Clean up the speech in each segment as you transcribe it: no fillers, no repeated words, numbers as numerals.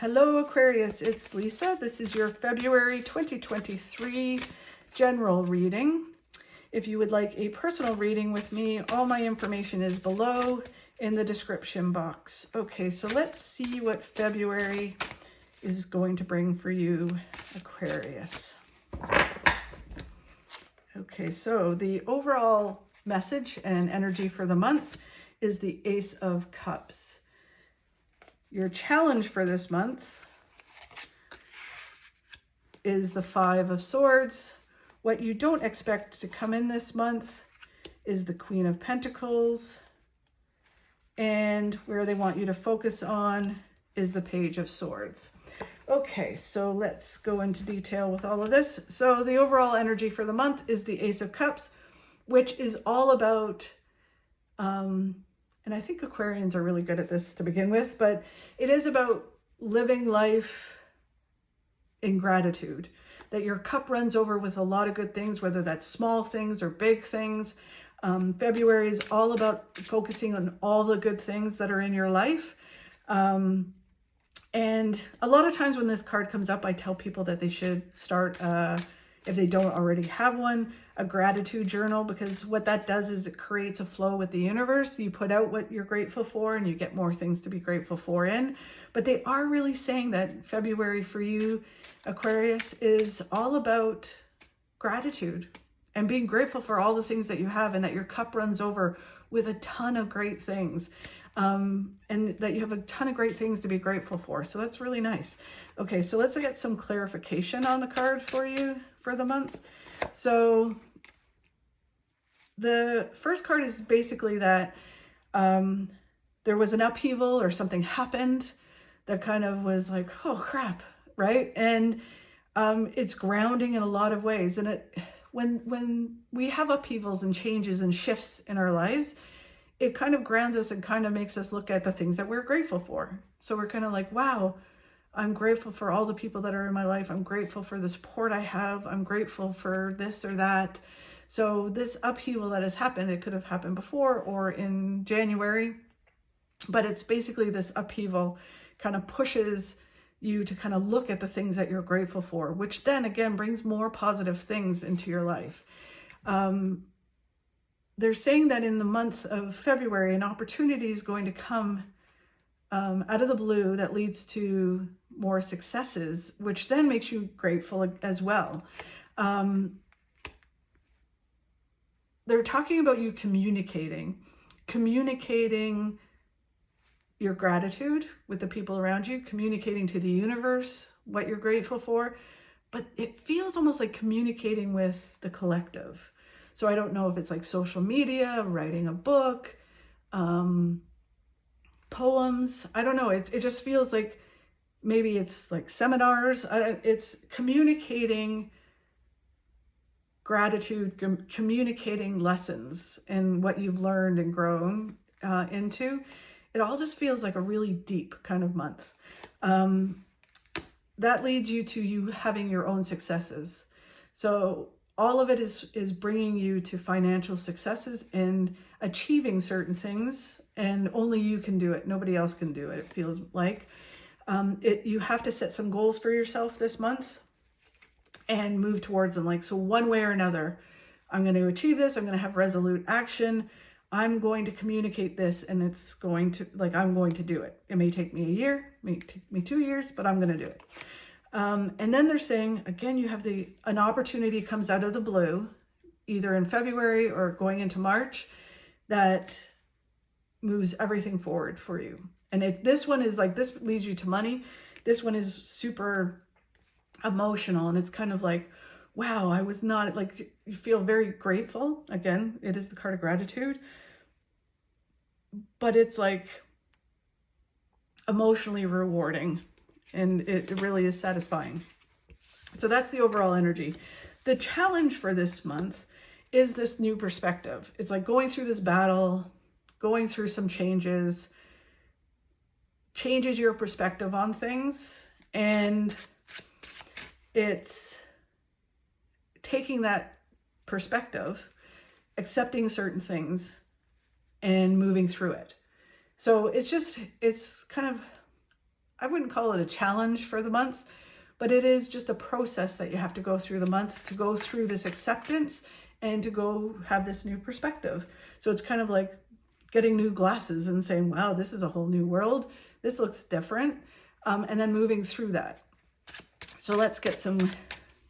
Hello Aquarius, it's Lisa. This is your February 2023 general reading. If you would like a personal reading with me, all my information is below in the description box. Okay, so let's see what February is going to bring for you, Aquarius. Okay, so the overall message and energy for the month is the Ace of Cups. Your challenge for this month is the Five of Swords. What you don't expect to come in this month is the Queen of Pentacles. And where they want you to focus on is the Page of Swords. Okay, so let's go into detail with all of this. So the overall energy for the month is the Ace of Cups, which is all about and I think Aquarians are really good at this to begin with, but it is about living life in gratitude, that your cup runs over with a lot of good things, whether that's small things or big things. February is all about focusing on all the good things that are in your life. And a lot of times when this card comes up, I tell people that they should start, if they don't already have one, a gratitude journal, because what that does is it creates a flow with the universe. You put out what you're grateful for and you get more things to be grateful for in. But they are really saying that February for you, Aquarius, is all about gratitude and being grateful for all the things that you have, and that your cup runs over with a ton of great things. And that you have a ton of great things to be grateful for. So that's really nice. Okay, so let's get some clarification on the card for you for the month. So the first card is basically that there was an upheaval or something happened that kind of was like, oh crap, right? And it's grounding in a lot of ways. And when we have upheavals and changes and shifts in our lives, it kind of grounds us and kind of makes us look at the things that we're grateful for. So we're kind of like, wow, I'm grateful for all the people that are in my life. I'm grateful for the support I have. I'm grateful for this or that. So this upheaval that has happened, it could have happened before or in January, but it's basically this upheaval kind of pushes you to kind of look at the things that you're grateful for, which then again brings more positive things into your life. They're saying that in the month of February, an opportunity is going to come out of the blue that leads to more successes, which then makes you grateful as well. They're talking about you communicating your gratitude with the people around you, communicating to the universe what you're grateful for, but it feels almost like communicating with the collective. So I don't know if it's like social media, writing a book, poems. I don't know. It just feels like maybe it's like seminars. It's communicating gratitude, communicating lessons and what you've learned and grown into. It all just feels like a really deep kind of month. That leads you to you having your own successes. So all of it is bringing you to financial successes and achieving certain things, and only you can do it. Nobody else can do it, it feels like. You have to set some goals for yourself this month and move towards them. Like, so one way or another, I'm going to achieve this. I'm going to have resolute action. I'm going to communicate this, and it's going to, like, I'm going to do it. It may take me a year, it may take me 2 years, but I'm going to do it. And then they're saying, again, you have an opportunity comes out of the blue, either in February or going into March, that moves everything forward for you. And this one is like, this leads you to money. This one is super emotional. And it's kind of like, wow, I was not, like, you feel very grateful. Again, it is the card of gratitude. But it's like emotionally rewarding. And it really is satisfying. So that's the overall energy. The challenge for this month is this new perspective. It's like going through this battle, going through some changes your perspective on things. And it's taking that perspective, accepting certain things, and moving through it. So it's kind of I wouldn't call it a challenge for the month, but it is just a process that you have to go through the month to go through this acceptance and to go have this new perspective. So it's kind of like getting new glasses and saying, wow, this is a whole new world. This looks different. And then moving through that. So let's get some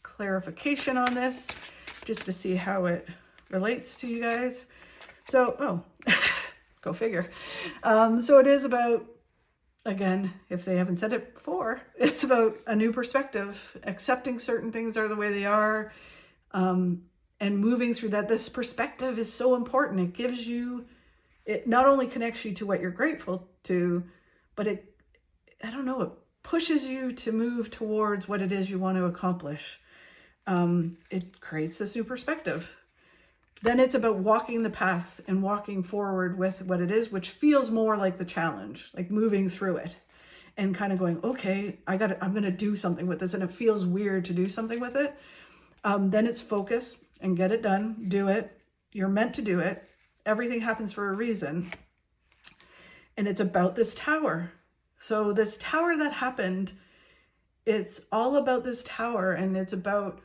clarification on this just to see how it relates to you guys. So, go figure. So it is about, again, if they haven't said it before, it's about a new perspective, accepting certain things are the way they are, and moving through that. This perspective is so important. It gives you, it not only connects you to what you're grateful to, but it pushes you to move towards what it is you want to accomplish. It creates this new perspective. Then it's about walking the path and walking forward with what it is, which feels more like the challenge, like moving through it and kind of going, okay, I'm going to do something with this. And it feels weird to do something with it. Then it's focus and get it done, do it. You're meant to do it. Everything happens for a reason. And it's about this tower. So this tower that happened, it's all about this tower, and it's about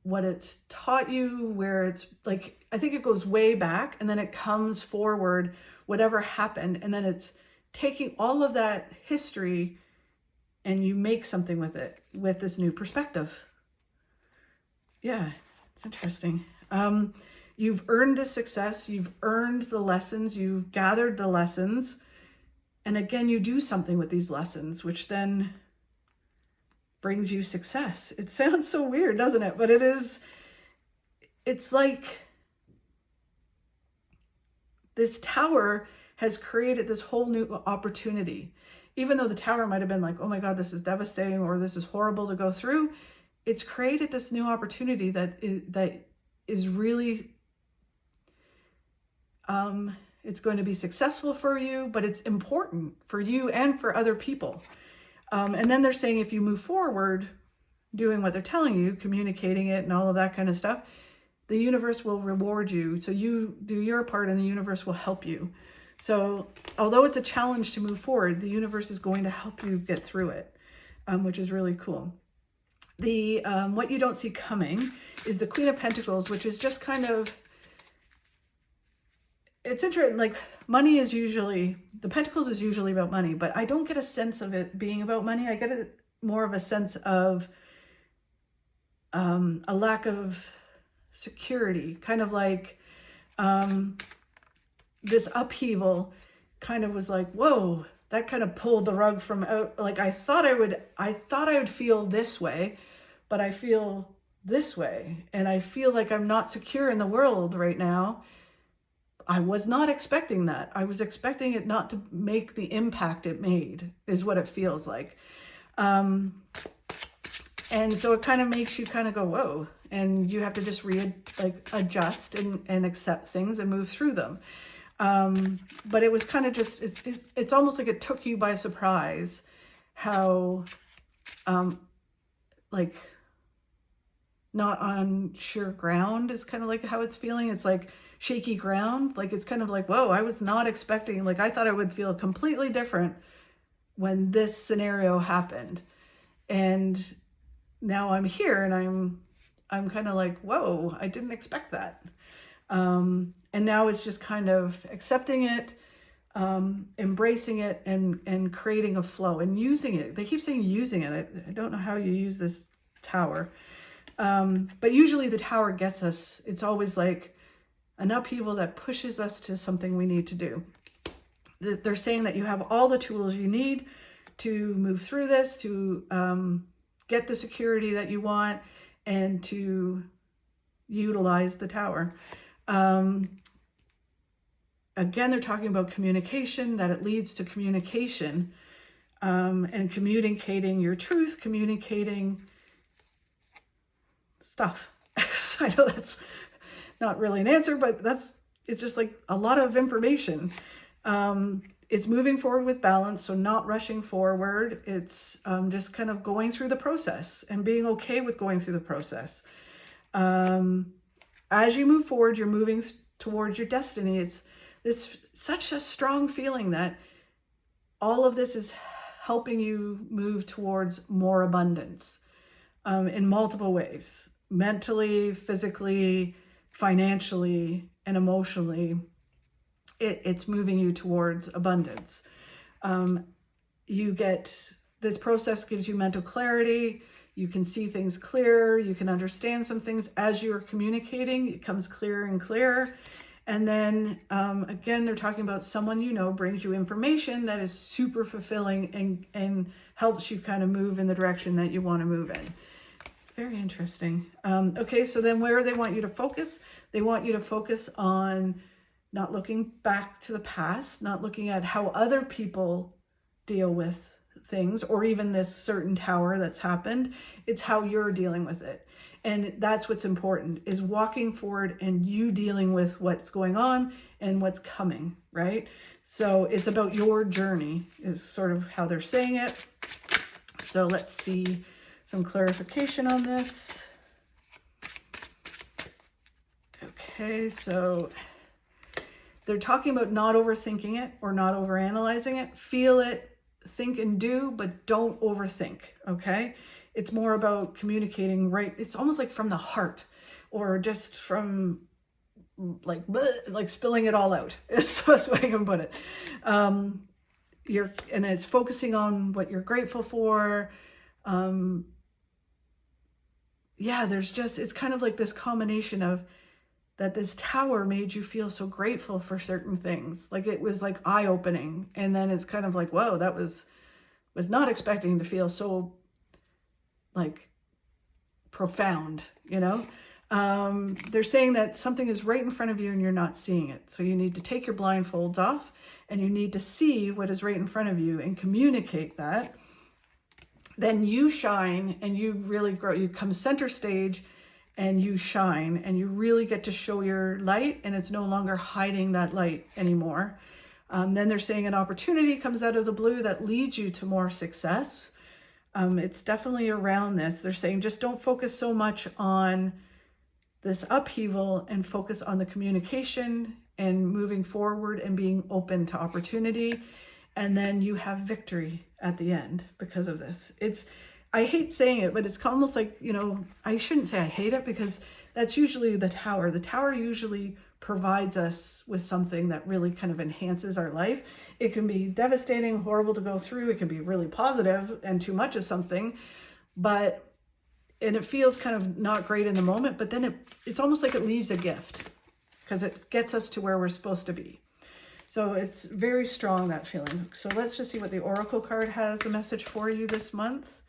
what it's taught you, where it's like, I think it goes way back and then it comes forward, whatever happened. And then it's taking all of that history and you make something with it, with this new perspective. Yeah, it's interesting. You've earned this success. You've earned the lessons. You've gathered the lessons. And again, you do something with these lessons, which then brings you success. It sounds so weird, doesn't it? But it's like this tower has created this whole new opportunity. Even though the tower might have been like, oh my God, this is devastating, or this is horrible to go through, it's created this new opportunity that is really, it's going to be successful for you, but it's important for you and for other people. And then they're saying if you move forward, doing what they're telling you, communicating it and all of that kind of stuff, the universe will reward you. So you do your part and the universe will help you. So although it's a challenge to move forward, the universe is going to help you get through it, which is really cool. The what you don't see coming is the Queen of Pentacles, which is just kind of, it's interesting, like money is usually, the Pentacles is usually about money, but I don't get a sense of it being about money. I get more of a sense of a lack of security, kind of like this upheaval kind of was like, whoa, that kind of pulled the rug from out. Like I thought I would feel this way, but I feel this way. And I feel like I'm not secure in the world right now. I was not expecting that. I was expecting it not to make the impact it made, is what it feels like. And so it kind of makes you kind of go, whoa, and you have to just adjust and accept things and move through them. But it was kind of just, it's almost like it took you by surprise how, like not on sure ground is kind of like how it's feeling. It's like shaky ground. Like, it's kind of like, whoa, I was not expecting, like, I thought I would feel completely different when this scenario happened. And now I'm here and I'm kind of like, whoa, I didn't expect that. And now it's just kind of accepting it, embracing it, and creating a flow and using it. They keep saying using it. I don't know how you use this tower. But usually the tower gets us. It's always like an upheaval that pushes us to something we need to do. They're saying that you have all the tools you need to move through this, to get the security that you want, and to utilize the tower. Again, they're talking about communication, that it leads to communication, and communicating your truth, communicating stuff. I know that's not really an answer, but it's just like a lot of information. It's moving forward with balance, so not rushing forward. It's just kind of going through the process and being okay with going through the process. As you move forward, you're moving towards your destiny. It's such a strong feeling that all of this is helping you move towards more abundance in multiple ways, mentally, physically, financially, and emotionally. It's moving you towards abundance. This process gives you mental clarity. You can see things clearer. You can understand some things as you're communicating. It comes clearer and clearer. And then again, they're talking about someone you know brings you information that is super fulfilling and helps you kind of move in the direction that you want to move in. Very interesting. Okay, so then where they want you to focus? They want you to focus on not looking back to the past, not looking at how other people deal with things, or even this certain tower that's happened. It's how you're dealing with it. And that's what's important, is walking forward and you dealing with what's going on and what's coming, right? So it's about your journey is sort of how they're saying it. So let's see some clarification on this. Okay, so they're talking about not overthinking it or not overanalyzing it. Feel it, think and do, but don't overthink, okay? It's more about communicating, right? It's almost like from the heart, or just from like spilling it all out. It's the best way I can put it. And it's focusing on what you're grateful for. It's kind of like this combination of that this tower made you feel so grateful for certain things. Like it was like eye-opening. And then it's kind of like, whoa, that was not expecting to feel so like profound, you know? They're saying that something is right in front of you and you're not seeing it. So you need to take your blindfolds off and you need to see what is right in front of you and communicate that. Then you shine and you really grow. You come center stage and you shine and you really get to show your light, and it's no longer hiding that light anymore. Then they're saying an opportunity comes out of the blue that leads you to more success. It's definitely around this. They're saying just don't focus so much on this upheaval and focus on the communication and moving forward and being open to opportunity. And then you have victory at the end because of this. I hate saying it, but it's almost like, I shouldn't say I hate it, because that's usually the tower. The tower usually provides us with something that really kind of enhances our life. It can be devastating, horrible to go through. It can be really positive and too much of something, and it feels kind of not great in the moment, but then it's almost like it leaves a gift because it gets us to where we're supposed to be. So it's very strong, that feeling. So let's just see what the Oracle card has, the message for you this month.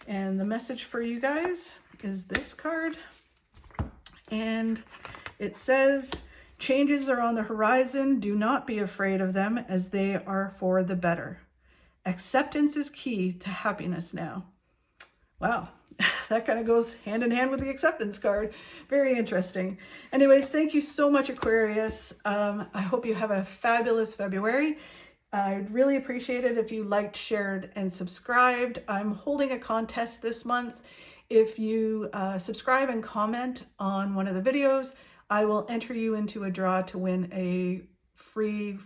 And the message for you guys is this card. And it says, changes are on the horizon. Do not be afraid of them, as they are for the better. Acceptance is key to happiness now. Wow. That kind of goes hand in hand with the acceptance card. Very interesting. Anyways, thank you so much, Aquarius. I hope you have a fabulous February. I'd really appreciate it if you liked, shared, and subscribed. I'm holding a contest this month. If you subscribe and comment on one of the videos, I will enter you into a draw to win a free,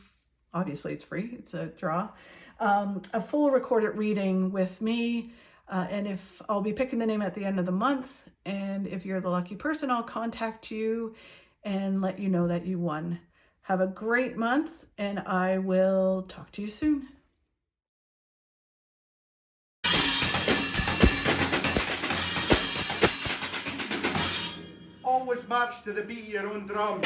obviously it's free, it's a draw, a full recorded reading with me. And if I'll be picking the name at the end of the month, and if you're the lucky person, I'll contact you and let you know that you won. Have a great month, and I will talk to you soon. Always march to the beat of your own drum.